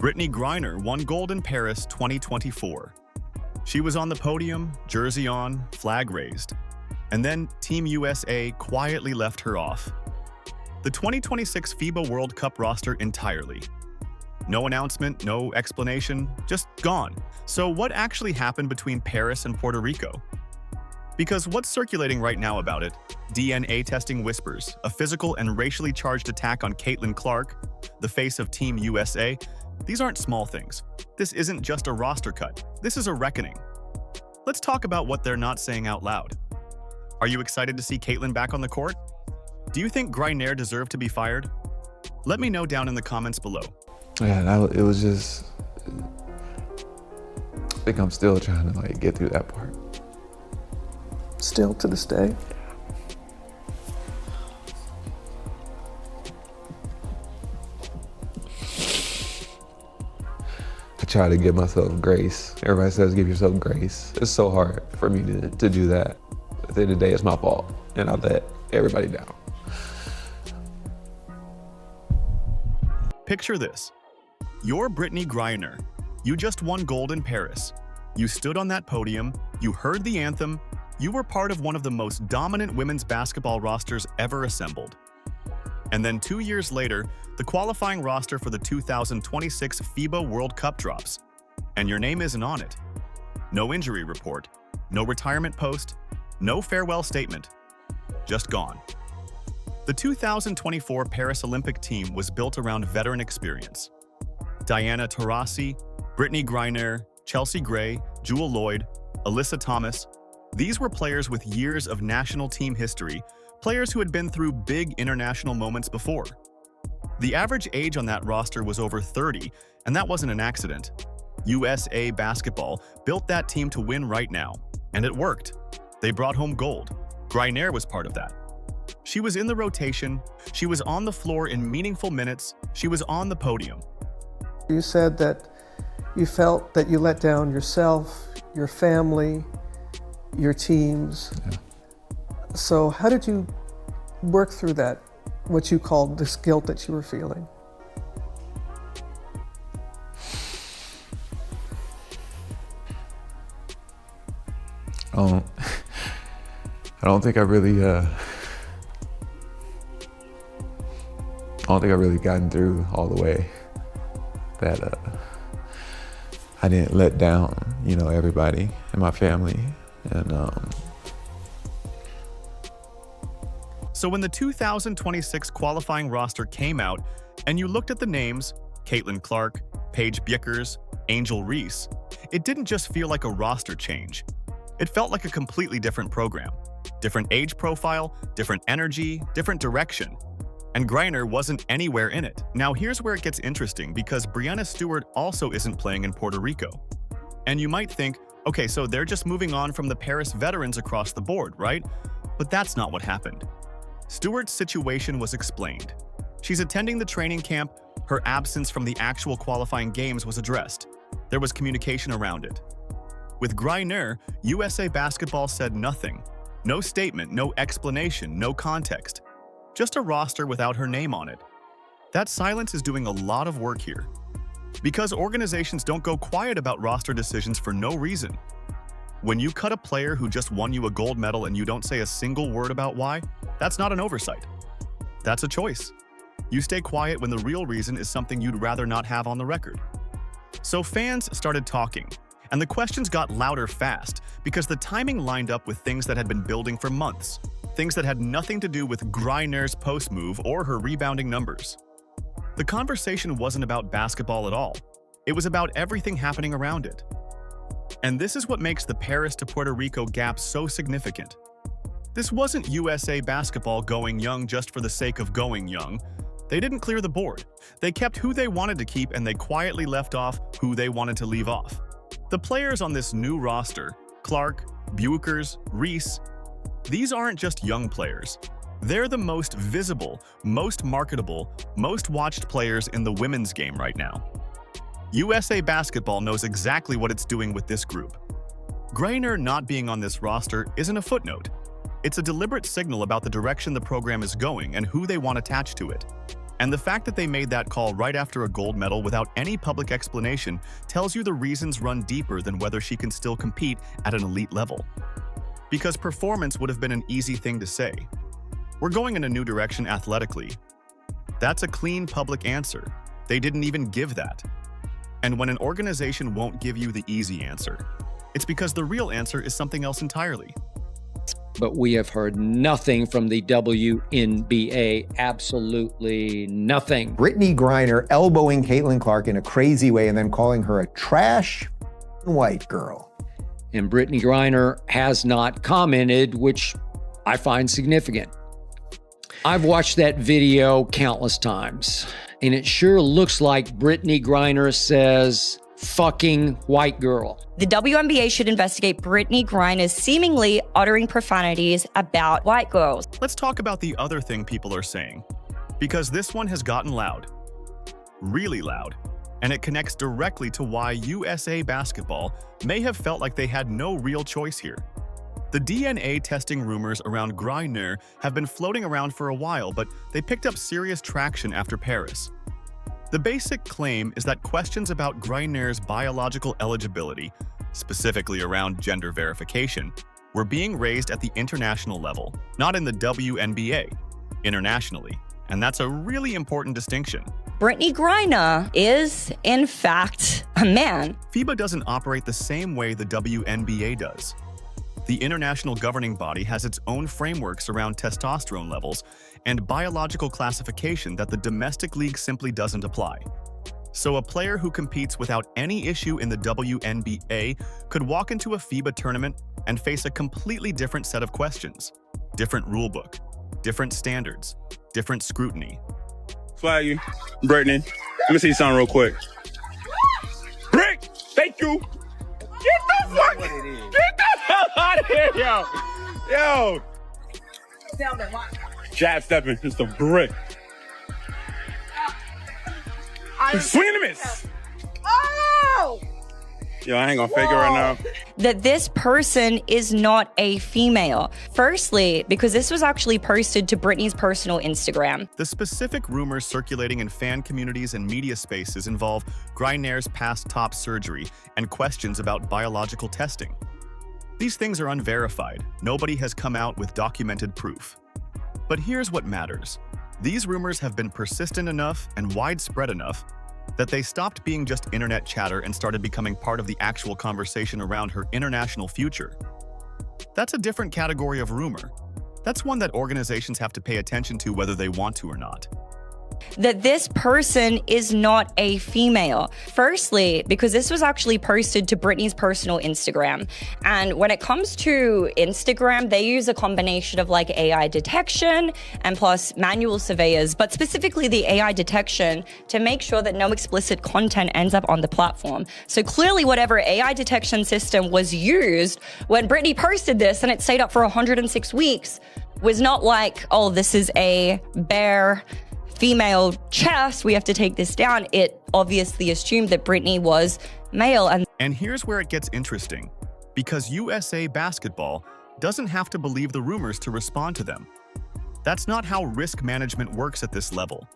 Brittney Griner won gold in Paris 2024. She was on the podium, jersey on, flag raised. And then Team USA quietly left her off. The 2026 FIBA World Cup roster entirely. No announcement, no explanation, just gone. So what actually happened between Paris and Puerto Rico? Because what's circulating right now about it? DNA testing whispers, a physical and racially charged attack on Caitlin Clark, the face of Team USA. These aren't small things. This isn't just a roster cut. This is a reckoning. Let's talk about what they're not saying out loud. Are you excited to see Caitlin back on the court? Do you think Griner deserved to be fired? Let me know down in the comments below. Yeah, it was just, I think I'm still trying to get through that part. Still to this day? I try to give myself grace. Everybody says give yourself grace. It's so hard for me to do that. At the end of the day, it's my fault, and I let everybody down. Picture this. You're Brittney Griner. You just won gold in Paris. You stood on that podium, you heard the anthem, you were part of one of the most dominant women's basketball rosters ever assembled. And then 2 years later, the qualifying roster for the 2026 FIBA World Cup drops, and your name isn't on it. No injury report, no retirement post, no farewell statement, just gone. The 2024 Paris Olympic team was built around veteran experience. Diana Taurasi, Brittney Griner, Chelsea Gray, Jewel Lloyd, Alyssa Thomas. These were players with years of national team history, players who had been through big international moments before. The average age on that roster was over 30, and that wasn't an accident. USA Basketball built that team to win right now, and it worked. They brought home gold. Griner was part of that. She was in the rotation, she was on the floor in meaningful minutes, she was on the podium. You said that you felt that you let down yourself, your family, your teams. Yeah. So how did you work through that, what you called this guilt that you were feeling? I don't think I really gotten through all the way that I didn't let down, everybody in my family. And So when the 2026 qualifying roster came out and you looked at the names, Caitlin Clark, Paige Bueckers, Angel Reese, it didn't just feel like a roster change. It felt like a completely different program. Different age profile, different energy, different direction. And Griner wasn't anywhere in it. Now here's where it gets interesting because Breanna Stewart also isn't playing in Puerto Rico. And you might think, okay, so they're just moving on from the Paris veterans across the board, right? But that's not what happened. Stewart's situation was explained. She's attending the training camp, her absence from the actual qualifying games was addressed. There was communication around it. With Griner, USA Basketball said nothing. No statement, no explanation, no context. Just a roster without her name on it. That silence is doing a lot of work here. Because organizations don't go quiet about roster decisions for no reason. When you cut a player who just won you a gold medal and you don't say a single word about why, that's not an oversight. That's a choice. You stay quiet when the real reason is something you'd rather not have on the record. So fans started talking, and the questions got louder fast because the timing lined up with things that had been building for months. Things that had nothing to do with Griner's post move or her rebounding numbers. The conversation wasn't about basketball at all. It was about everything happening around it. And this is what makes the Paris to Puerto Rico gap so significant. This wasn't USA Basketball going young just for the sake of going young. They didn't clear the board. They kept who they wanted to keep and they quietly left off who they wanted to leave off. The players on this new roster, Clark, Bueckers, Reese, these aren't just young players. They're the most visible, most marketable, most watched players in the women's game right now. USA Basketball knows exactly what it's doing with this group. Griner not being on this roster isn't a footnote. It's a deliberate signal about the direction the program is going and who they want attached to it. And the fact that they made that call right after a gold medal without any public explanation tells you the reasons run deeper than whether she can still compete at an elite level. Because performance would have been an easy thing to say. We're going in a new direction athletically. That's a clean public answer. They didn't even give that. And when an organization won't give you the easy answer, it's because the real answer is something else entirely. But we have heard nothing from the WNBA, absolutely nothing. Brittney Griner elbowing Caitlin Clark in a crazy way and then calling her a trash white girl. And Brittney Griner has not commented, which I find significant. I've watched that video countless times, and it sure looks like Brittney Griner says, fucking white girl. The WNBA should investigate Brittney Griner's seemingly uttering profanities about white girls. Let's talk about the other thing people are saying, because this one has gotten loud, really loud, and it connects directly to why USA Basketball may have felt like they had no real choice here. The DNA testing rumors around Griner have been floating around for a while, but they picked up serious traction after Paris. The basic claim is that questions about Griner's biological eligibility, specifically around gender verification, were being raised at the international level, not in the WNBA, internationally. And that's a really important distinction. Brittney Griner is, in fact, a man. FIBA doesn't operate the same way the WNBA does. The international governing body has its own frameworks around testosterone levels and biological classification that the domestic league simply doesn't apply. So a player who competes without any issue in the WNBA could walk into a FIBA tournament and face a completely different set of questions. Different rulebook, different standards, different scrutiny. Flag you. Brittney, let me see something real quick. Brick! Thank you! Get the fuck! Get the hell out of here, yo! Yo! Jab stepping, it's a brick. Swing and a miss! Oh! Yo, I ain't gonna fake it right now. That this person is not a female. Firstly, because this was actually posted to Brittney's personal Instagram. The specific rumors circulating in fan communities and media spaces involve Griner's past top surgery and questions about biological testing. These things are unverified. Nobody has come out with documented proof. But here's what matters. These rumors have been persistent enough and widespread enough that they stopped being just internet chatter and started becoming part of the actual conversation around her international future. That's a different category of rumor. That's one that organizations have to pay attention to whether they want to or not. That this person is not a female. Firstly, because this was actually posted to Brittney's personal Instagram. And when it comes to Instagram, they use a combination of like AI detection and plus manual surveyors, but specifically the AI detection to make sure that no explicit content ends up on the platform. So clearly whatever AI detection system was used when Brittney posted this and it stayed up for 106 weeks was not like, oh, this is a bare female chest, we have to take this down. It obviously assumed that Brittney was male. And here's where it gets interesting, because USA Basketball doesn't have to believe the rumors to respond to them. That's not how risk management works at this level.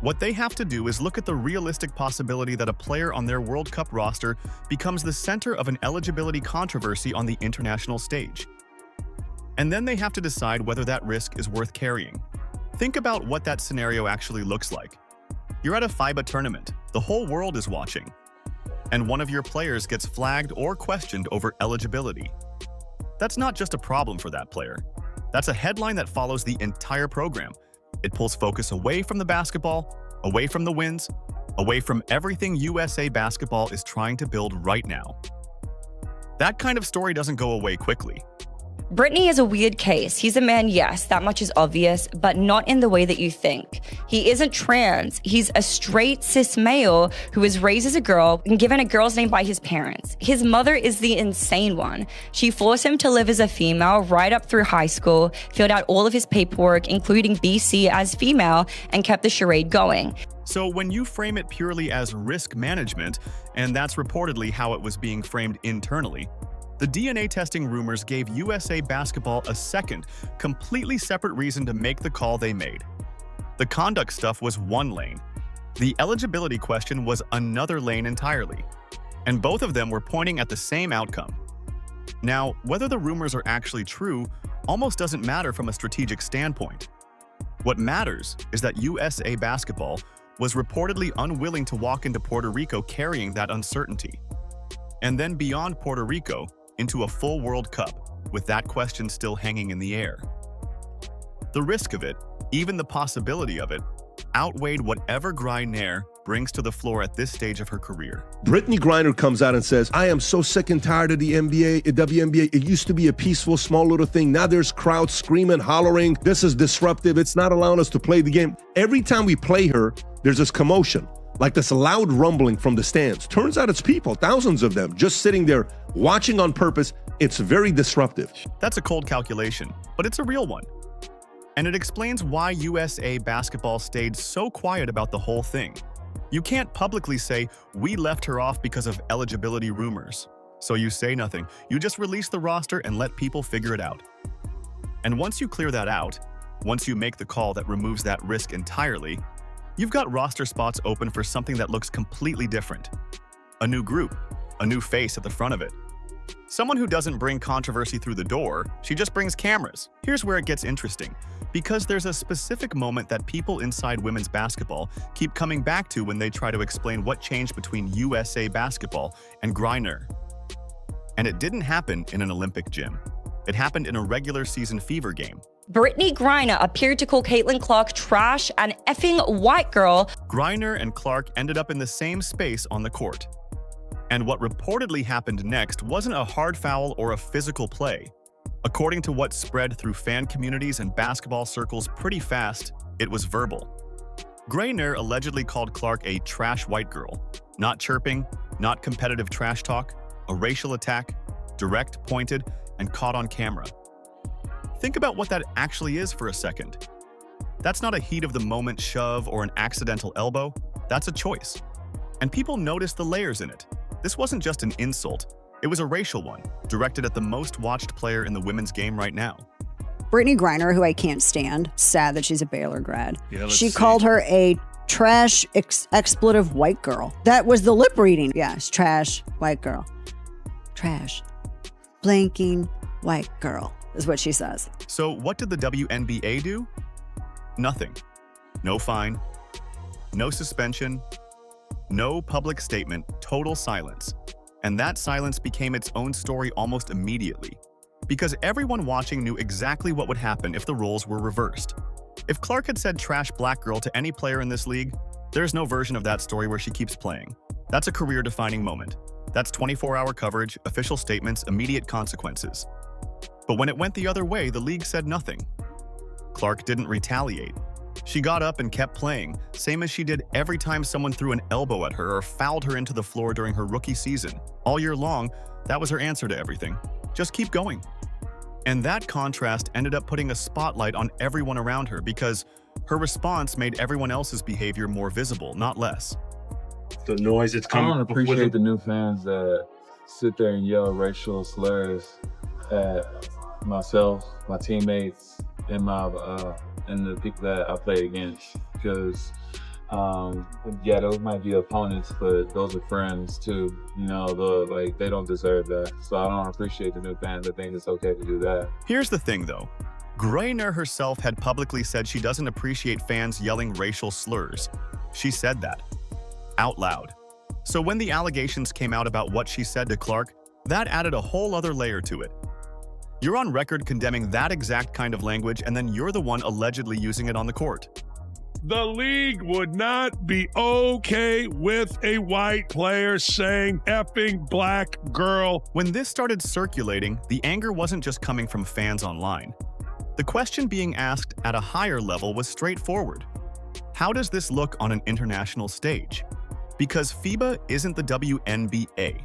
What they have to do is look at the realistic possibility that a player on their World Cup roster becomes the center of an eligibility controversy on the international stage. And then they have to decide whether that risk is worth carrying. Think about what that scenario actually looks like. You're at a FIBA tournament, the whole world is watching, and one of your players gets flagged or questioned over eligibility. That's not just a problem for that player. That's a headline that follows the entire program. It pulls focus away from the basketball, away from the wins, away from everything USA Basketball is trying to build right now. That kind of story doesn't go away quickly. Brittney is a weird case. He's a man, yes, that much is obvious, but not in the way that you think. He isn't trans. He's a straight cis male who was raised as a girl and given a girl's name by his parents. His mother is the insane one. She forced him to live as a female right up through high school, filled out all of his paperwork, including BC as female, and kept the charade going. So when you frame it purely as risk management, and that's reportedly how it was being framed internally, the DNA testing rumors gave USA Basketball a second, completely separate reason to make the call they made. The conduct stuff was one lane. The eligibility question was another lane entirely. And both of them were pointing at the same outcome. Now, whether the rumors are actually true almost doesn't matter from a strategic standpoint. What matters is that USA Basketball was reportedly unwilling to walk into Puerto Rico carrying that uncertainty. And then beyond Puerto Rico, into a full World Cup, with that question still hanging in the air. The risk of it, even the possibility of it, outweighed whatever Griner brings to the floor at this stage of her career. Brittney Griner comes out and says, I am so sick and tired of the NBA, WNBA. It used to be a peaceful, small little thing. Now there's crowds screaming, hollering. This is disruptive. It's not allowing us to play the game. Every time we play her, there's this commotion, like this loud rumbling from the stands. Turns out it's people, thousands of them, just sitting there watching on purpose. It's very disruptive. That's a cold calculation, but it's a real one. And it explains why USA Basketball stayed so quiet about the whole thing. You can't publicly say, we left her off because of eligibility rumors. So you say nothing. You just release the roster and let people figure it out. And once you clear that out, once you make the call that removes that risk entirely, you've got roster spots open for something that looks completely different. A new group, a new face at the front of it. Someone who doesn't bring controversy through the door, she just brings cameras. Here's where it gets interesting, because there's a specific moment that people inside women's basketball keep coming back to when they try to explain what changed between USA Basketball and Griner. And it didn't happen in an Olympic gym. It happened in a regular season fever game. Brittney Griner appeared to call Caitlin Clark trash and effing white girl. Griner and Clark ended up in the same space on the court. And what reportedly happened next wasn't a hard foul or a physical play. According to what spread through fan communities and basketball circles pretty fast, it was verbal. Griner allegedly called Clark a trash white girl. Not chirping, not competitive trash talk, a racial attack, direct, pointed, and caught on camera. Think about what that actually is for a second. That's not a heat-of-the-moment shove or an accidental elbow. That's a choice. And people noticed the layers in it. This wasn't just an insult. It was a racial one, directed at the most watched player in the women's game right now. Brittney Griner, who I can't stand, sad that she's a Baylor grad. Yeah, she called her a trash, expletive white girl. That was the lip reading. Yes, trash, white girl. Trash, blanking, white girl, is what she says. So what did the WNBA do? Nothing. No fine, no suspension, no public statement, total silence. And that silence became its own story almost immediately, because everyone watching knew exactly what would happen if the roles were reversed. If Clark had said trash black girl to any player in this league, there's no version of that story where she keeps playing. That's a career-defining moment. That's 24-hour coverage, official statements, immediate consequences. But when it went the other way, the league said nothing. Clark didn't retaliate. She got up and kept playing, same as she did every time someone threw an elbow at her or fouled her into the floor during her rookie season. All year long, that was her answer to everything. Just keep going. And that contrast ended up putting a spotlight on everyone around her because her response made everyone else's behavior more visible, not less. The noise that's I coming. don't appreciate the new fans that sit there and yell racial slurs at myself, my teammates, and the people that I play against. Because yeah, those might be opponents, but those are friends too. You know, they don't deserve that. So I don't appreciate the new fans that think it's okay to do that. Here's the thing though. Griner herself had publicly said she doesn't appreciate fans yelling racial slurs. She said that. Out loud. So when the allegations came out about what she said to Clark, that added a whole other layer to it. You're on record condemning that exact kind of language, and then you're the one allegedly using it on the court. The league would not be okay with a white player saying effing black girl. When this started circulating, the anger wasn't just coming from fans online. The question being asked at a higher level was straightforward. How does this look on an international stage? Because FIBA isn't the WNBA.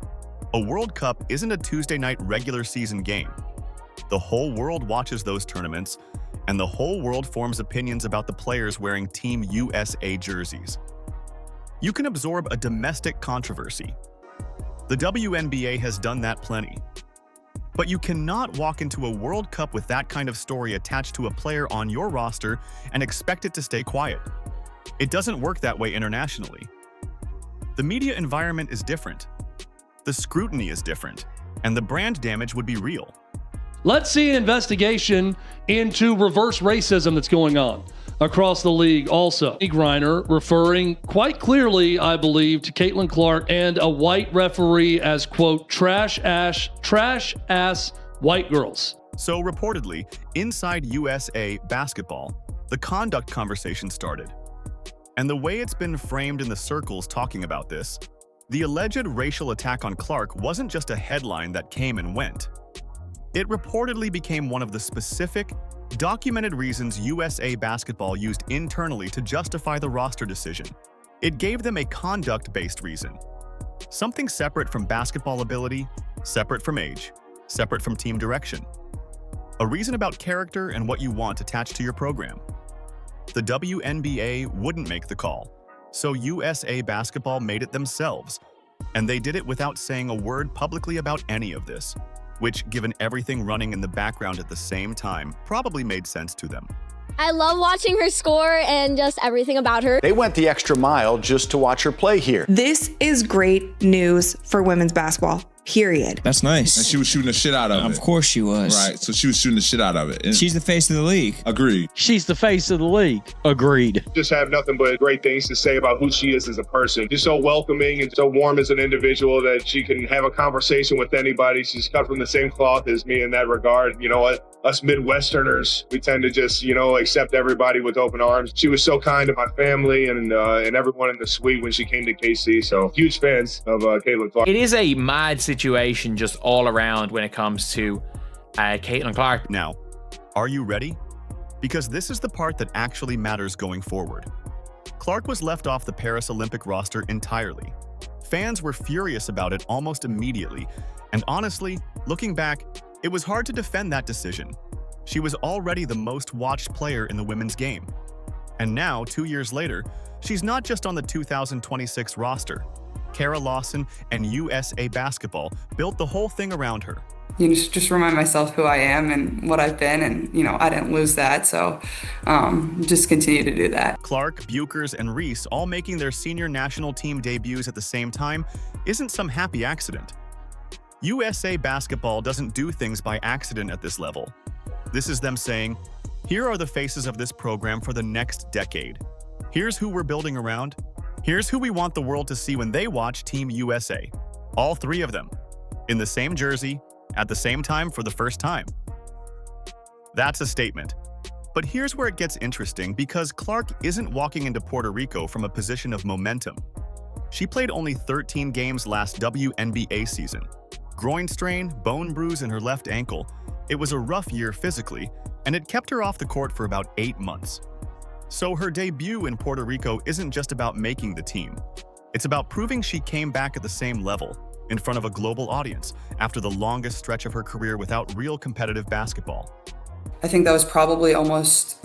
A World Cup isn't a Tuesday night regular season game. The whole world watches those tournaments, and the whole world forms opinions about the players wearing Team USA jerseys. You can absorb a domestic controversy. The WNBA has done that plenty. But you cannot walk into a World Cup with that kind of story attached to a player on your roster and expect it to stay quiet. It doesn't work that way internationally. The media environment is different. The scrutiny is different, and the brand damage would be real. Let's see an investigation into reverse racism that's going on across the league also. Griner referring quite clearly, I believe, to Caitlin Clark and a white referee as, quote, trash ass white girls. So reportedly, inside USA basketball, the conduct conversation started. And the way it's been framed in the circles talking about this, the alleged racial attack on Clark wasn't just a headline that came and went. It reportedly became one of the specific, documented reasons USA basketball used internally to justify the roster decision. It gave them a conduct-based reason. Something separate from basketball ability, separate from age, separate from team direction. A reason about character and what you want attached to your program. The WNBA wouldn't make the call, so USA basketball made it themselves, and they did it without saying a word publicly about any of this, which, given everything running in the background at the same time, probably made sense to them. I love watching her score and just everything about her. They went the extra mile just to watch her play here. This is great news for women's basketball, period. That's nice. And she was shooting the shit out of it. Of course she was. Right, so she was shooting the shit out of it. And she's the face of the league. Agreed. She's the face of the league. Agreed. Just have nothing but great things to say about who she is as a person. Just so welcoming and so warm as an individual that she can have a conversation with anybody. She's cut from the same cloth as me in that regard. You know what? Us Midwesterners, we tend to just, accept everybody with open arms. She was so kind to my family and everyone in the suite when she came to KC. So huge fans of Caitlin Clark. It is a mad situation just all around when it comes to Caitlin Clark. Now, are you ready? Because this is the part that actually matters going forward. Clark was left off the Paris Olympic roster entirely. Fans were furious about it almost immediately, and honestly, looking back, it was hard to defend that decision. She was already the most watched player in the women's game. And now, 2 years later, she's not just on the 2026 roster. Kara Lawson and USA Basketball built the whole thing around her. Just remind myself who I am and what I've been, and I didn't lose that, so just continue to do that. Clark, Buchers, and Reese all making their senior national team debuts at the same time isn't some happy accident. USA Basketball doesn't do things by accident at this level. This is them saying, here are the faces of this program for the next decade. Here's who we're building around. Here's who we want the world to see when they watch Team USA. All three of them, in the same jersey, at the same time for the first time. That's a statement. But here's where it gets interesting because Clark isn't walking into Puerto Rico from a position of momentum. She played only 13 games last WNBA season. Groin strain, bone bruise in her left ankle. It was a rough year physically, and it kept her off the court for about 8 months. So her debut in Puerto Rico isn't just about making the team. It's about proving she came back at the same level, in front of a global audience, after the longest stretch of her career without real competitive basketball. I think that was probably almost,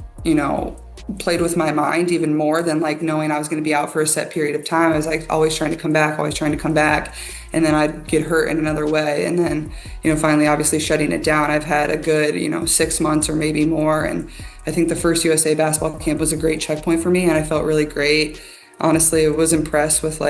played with my mind even more than knowing I was going to be out for a set period of time. I was always trying to come back. And then I'd get hurt in another way. And then, finally, obviously shutting it down, I've had a good, 6 months or maybe more. And I think the first USA basketball camp was a great checkpoint for me. And I felt really great. Honestly, I was impressed with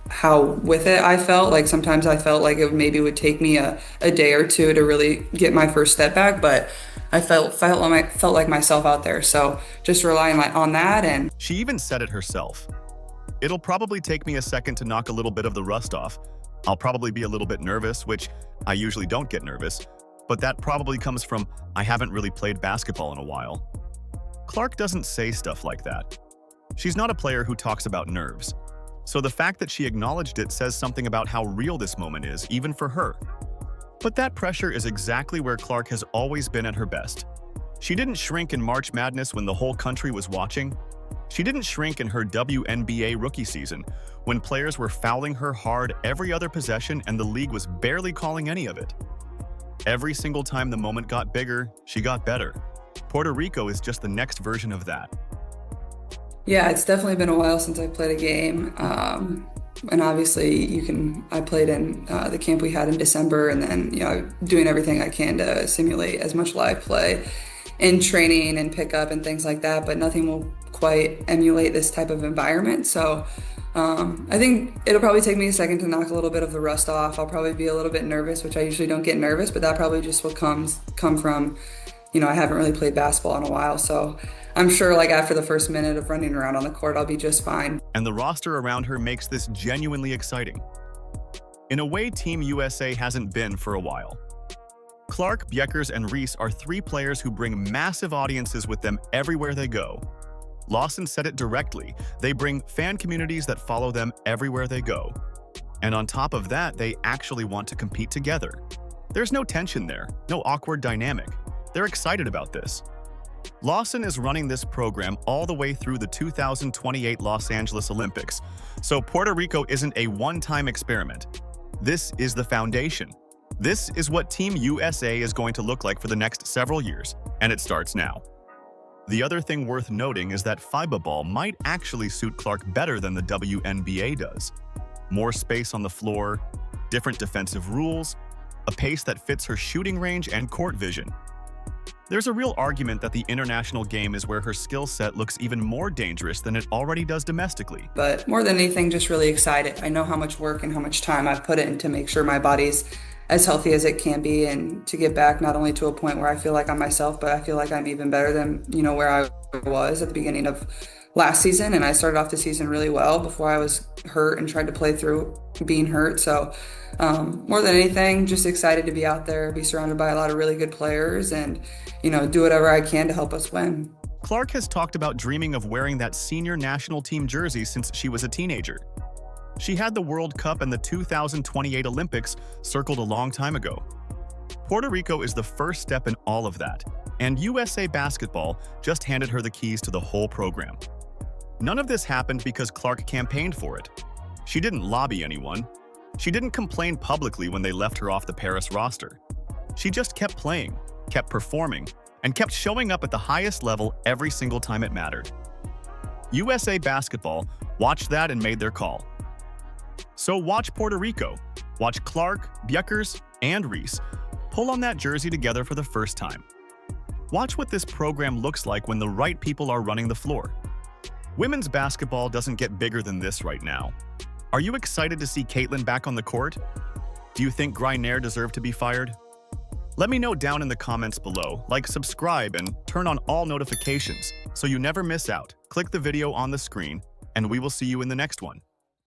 how with it I felt. Sometimes I felt like it maybe would take me a day or two to really get my first step back, but I felt like myself out there. So just relying on that. And she even said it herself. It'll probably take me a second to knock a little bit of the rust off. I'll probably be a little bit nervous, which I usually don't get nervous, but that probably comes from I haven't really played basketball in a while. Clark doesn't say stuff like that. She's not a player who talks about nerves. So the fact that she acknowledged it says something about how real this moment is, even for her. But that pressure is exactly where Clark has always been at her best. She didn't shrink in March Madness when the whole country was watching. She didn't shrink in her WNBA rookie season when players were fouling her hard every other possession and the league was barely calling any of it. Every single time the moment got bigger, she got better. Puerto Rico is just the next version of that. Yeah, it's definitely been a while since I played a game. And obviously I played in the camp we had in December, and then, doing everything I can to simulate as much live play in training and pickup and things like that, but nothing will quite emulate this type of environment. So I think it'll probably take me a second to knock a little bit of the rust off. I'll probably be a little bit nervous, which I usually don't get nervous, but that probably just will come from, I haven't really played basketball in a while. So I'm sure after the first minute of running around on the court, I'll be just fine. And the roster around her makes this genuinely exciting. In a way Team USA hasn't been for a while. Clark, Bjekkers, and Reese are 3 players who bring massive audiences with them everywhere they go. Lawson said it directly. They bring fan communities that follow them everywhere they go. And on top of that, they actually want to compete together. There's no tension there, no awkward dynamic. They're excited about this. Lawson is running this program all the way through the 2028 Los Angeles Olympics, so Puerto Rico isn't a one-time experiment. This is the foundation. This is what Team USA is going to look like for the next several years, and it starts now. The other thing worth noting is that FIBA ball might actually suit Clark better than the WNBA does. More space on the floor, different defensive rules, a pace that fits her shooting range and court vision. There's a real argument that the international game is where her skill set looks even more dangerous than it already does domestically. But more than anything, just really excited. I know how much work and how much time I've put in to make sure my body's as healthy as it can be, and to get back not only to a point where I feel like I'm myself, but I feel like I'm even better than, where I was at the beginning of last season. And I started off the season really well before I was hurt and tried to play through being hurt. So more than anything, just excited to be out there, be surrounded by a lot of really good players, and, do whatever I can to help us win. Clark has talked about dreaming of wearing that senior national team jersey since she was a teenager. She had the World Cup and the 2028 Olympics circled a long time ago. Puerto Rico is the first step in all of that, and USA Basketball just handed her the keys to the whole program. None of this happened because Clark campaigned for it. She didn't lobby anyone. She didn't complain publicly when they left her off the Paris roster. She just kept playing, kept performing, and kept showing up at the highest level every single time it mattered. USA Basketball watched that and made their call. So watch Puerto Rico, watch Clark, Bjekkers, and Reese pull on that jersey together for the first time. Watch what this program looks like when the right people are running the floor. Women's basketball doesn't get bigger than this right now. Are you excited to see Caitlin back on the court? Do you think Griner deserved to be fired? Let me know down in the comments below, subscribe, and turn on all notifications so you never miss out. Click the video on the screen, and we will see you in the next one.